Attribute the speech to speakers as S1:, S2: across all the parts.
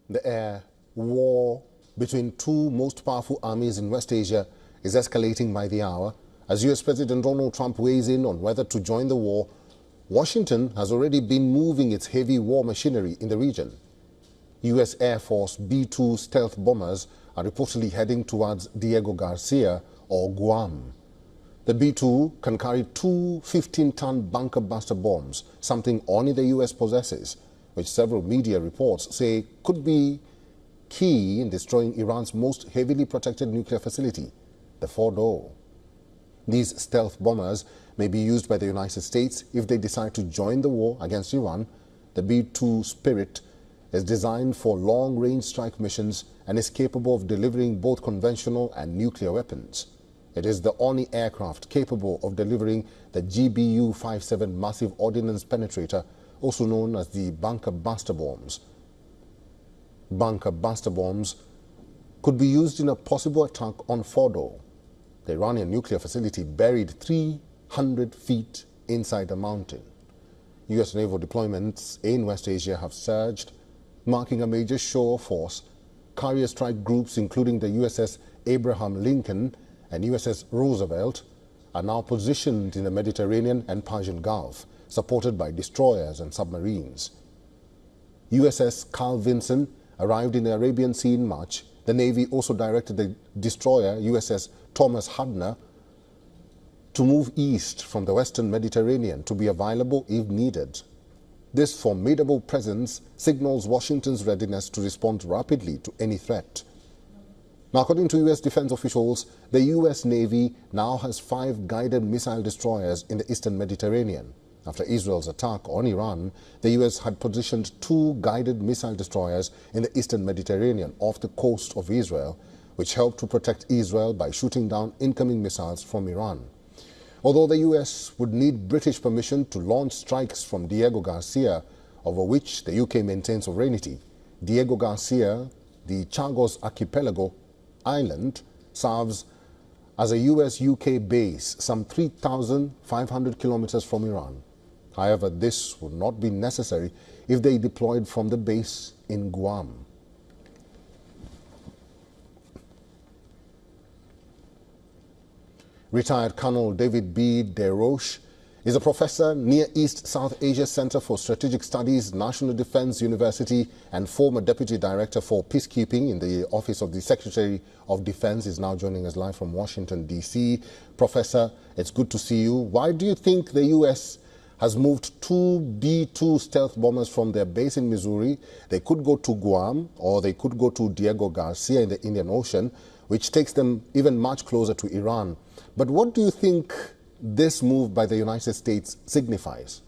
S1: The air war between two most powerful armies in West Asia is escalating by the hour. As US President Donald Trump weighs in on whether to join the war, Washington has already been moving its heavy war machinery in the region. US Air Force B-2 stealth bombers are reportedly heading towards Diego Garcia or Guam. The B-2 can carry two 15-ton bunker buster bombs, something only the US possesses, which several media reports say could be key in destroying Iran's most heavily protected nuclear facility, the Fordow. These stealth bombers may be used by the United States if they decide to join the war against Iran. The B-2 Spirit is designed for long-range strike missions and is capable of delivering both conventional and nuclear weapons. It is the only aircraft capable of delivering the GBU-57 massive ordnance penetrator, also known as the bunker buster bombs. Bunker buster bombs could be used in a possible attack on Fordow, the Iranian nuclear facility buried 300 feet inside the mountain. U.S. naval deployments in West Asia have surged, marking a major show of force. Carrier strike groups, including the USS Abraham Lincoln and USS Roosevelt, are now positioned in the Mediterranean and Persian Gulf, supported by destroyers and submarines. USS Carl Vinson arrived in the Arabian Sea in March. The Navy also directed the destroyer USS Thomas Hudner to move east from the western Mediterranean to be available if needed. This formidable presence signals Washington's readiness to respond rapidly to any threat. Now, according to U.S. defense officials, the U.S. Navy now has 5 guided missile destroyers in the eastern Mediterranean. After Israel's attack on Iran, the U.S. had positioned 2 guided missile destroyers in the eastern Mediterranean off the coast of Israel, which helped to protect Israel by shooting down incoming missiles from Iran. Although the U.S. would need British permission to launch strikes from Diego Garcia, over which the UK maintains sovereignty, Diego Garcia, the Chagos Archipelago island, serves as a US-UK base some 3,500 kilometers from Iran. However, this would not be necessary if they deployed from the base in Guam. Retired Colonel David B. DeRoche is a professor, Near East South Asia Center for Strategic Studies, National Defense University, and former Deputy Director for Peacekeeping in the Office of the Secretary of Defense. Is now joining us live from Washington, D.C. Professor, it's good to see you. Why do you think the U.S. has moved 2 B-2 stealth bombers from their base in Missouri? They could go to Guam, or they could go to Diego Garcia in the Indian Ocean, which takes them even much closer to Iran. But what do you think this move by the United States signifies?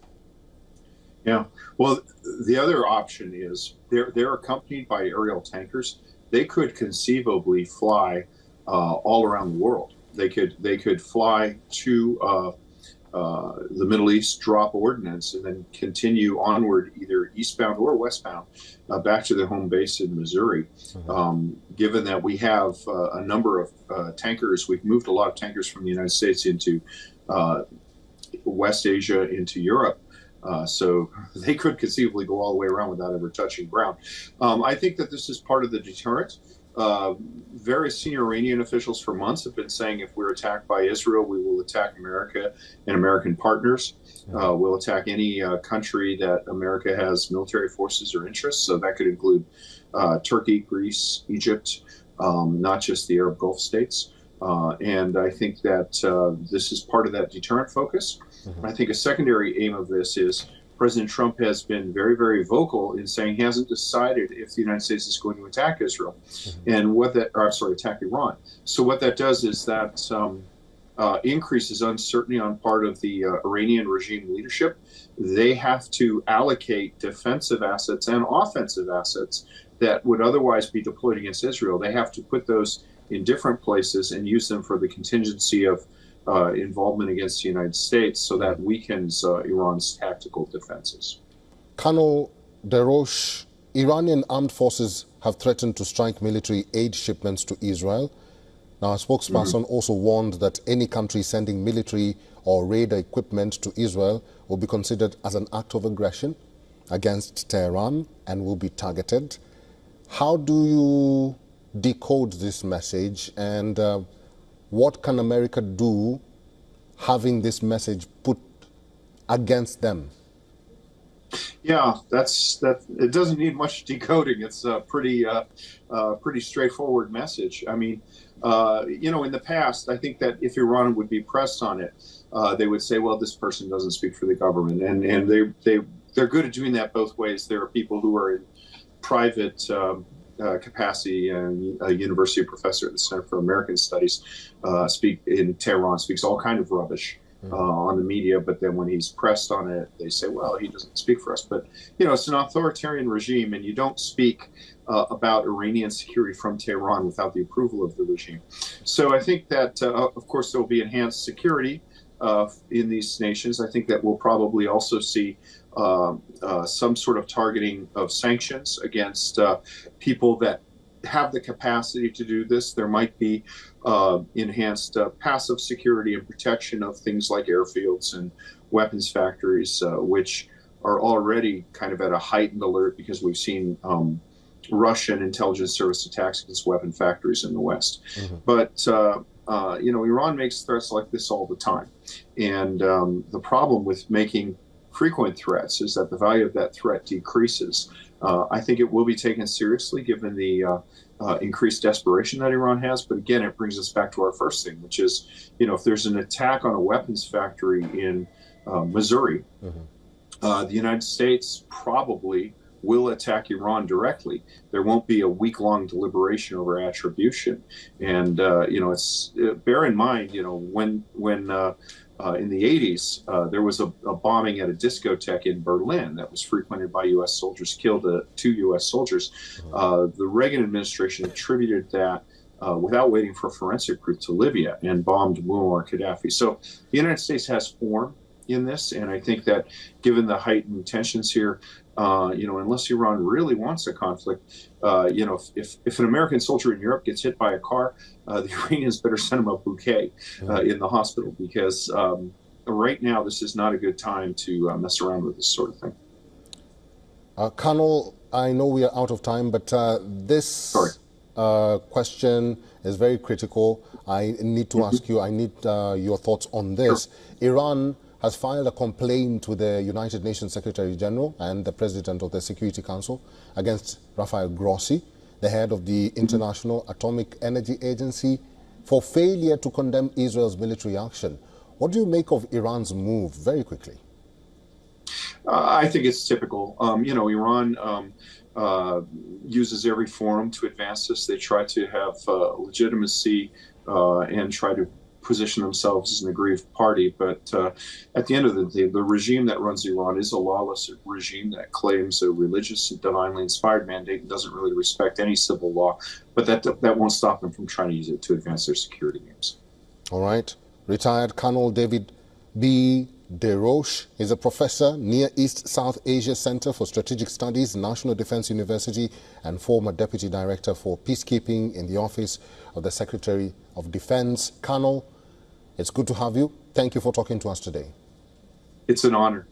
S2: Yeah, well, the other option is they're accompanied by aerial tankers. They could conceivably fly all around the world. They could fly to the Middle East, drop ordnance, and then continue onward, either eastbound or westbound, back to their home base in Missouri. Given that we have a number of tankers, we've moved a lot of tankers from the United States into West Asia, into Europe. So they could conceivably go all the way around without ever touching ground. I think that this is part of the deterrent. Various senior Iranian officials for months have been saying if we're attacked by Israel, we will attack America and American partners. We'll attack any country that America has military forces or interests. So that could include Turkey, Greece, Egypt, not just the Arab Gulf states. And I think that this is part of that deterrent focus. I think a secondary aim of this is President Trump has been very, very vocal in saying he hasn't decided if the United States is going to attack Israel, and attack Iran. So what that does is that increases uncertainty on part of the Iranian regime leadership. They have to allocate defensive assets and offensive assets that would otherwise be deployed against Israel. They have to put those in different places and use them for the contingency of involvement against the United States, so that weakens Iran's tactical defenses.
S1: Colonel DeRoche, Iranian armed forces have threatened to strike military aid shipments to Israel. Now, a spokesperson also warned that any country sending military or radar equipment to Israel will be considered as an act of aggression against Tehran and will be targeted. How do you decode this message, and what can America do having this message put against them?
S2: Yeah, that. It doesn't need much decoding. It's a pretty straightforward message. I mean, in the past, I think that if Iran would be pressed on it, they would say, "Well, this person doesn't speak for the government," and they're good at doing that both ways. There are people who are in private capacity, and a university professor at the Center for American Studies speak in Tehran, speaks all kind of rubbish on the media, but then when he's pressed on it, they say, well, he doesn't speak for us. But, it's an authoritarian regime, and you don't speak about Iranian security from Tehran without the approval of the regime. So I think that, of course, there will be enhanced security in these nations. I think that we'll probably also see some sort of targeting of sanctions against people that have the capacity to do this. There might be enhanced passive security and protection of things like airfields and weapons factories, which are already kind of at a heightened alert because we've seen Russian intelligence service attacks against weapon factories in the West. But Iran makes threats like this all the time, and the problem with making frequent threats is that the value of that threat decreases. I think it will be taken seriously given the increased desperation that Iran has. But again, it brings us back to our first thing, which is, if there's an attack on a weapons factory in Missouri, the United States probably will attack Iran directly. There won't be a week-long deliberation over attribution. And, bear in mind, when in the 80s, there was a bombing at a discotheque in Berlin that was frequented by U.S. soldiers, killed 2 U.S. soldiers. The Reagan administration attributed that without waiting for forensic proof to Libya and bombed Muammar Gaddafi. So the United States has form in this, and I think that given the heightened tensions here, unless Iran really wants a conflict, if an American soldier in Europe gets hit by a car, the Iranians better send him a bouquet in the hospital, because right now this is not a good time to mess around with this sort of thing.
S1: Colonel, I know we are out of time, but this question is very critical. I need to ask you, I need your thoughts on this. Sure. Iran has filed a complaint with the United Nations Secretary General and the President of the Security Council against Rafael Grossi, the head of the International Atomic Energy Agency, for failure to condemn Israel's military action. What do you make of Iran's move, very quickly?
S2: I think it's typical. Iran uses every forum to advance this. They try to have legitimacy and try to position themselves as an aggrieved party, but at the end of the day, the regime that runs Iran is a lawless regime that claims a religious and divinely inspired mandate and doesn't really respect any civil law, but that won't stop them from trying to use it to advance their security aims. All
S1: right. Retired Colonel David B. DeRoche is a professor, Near East South Asia Center for Strategic Studies, National Defense University, and former Deputy Director for Peacekeeping in the Office of the Secretary of Defense. Colonel, it's good to have you. Thank you for talking to us today.
S2: It's an honor.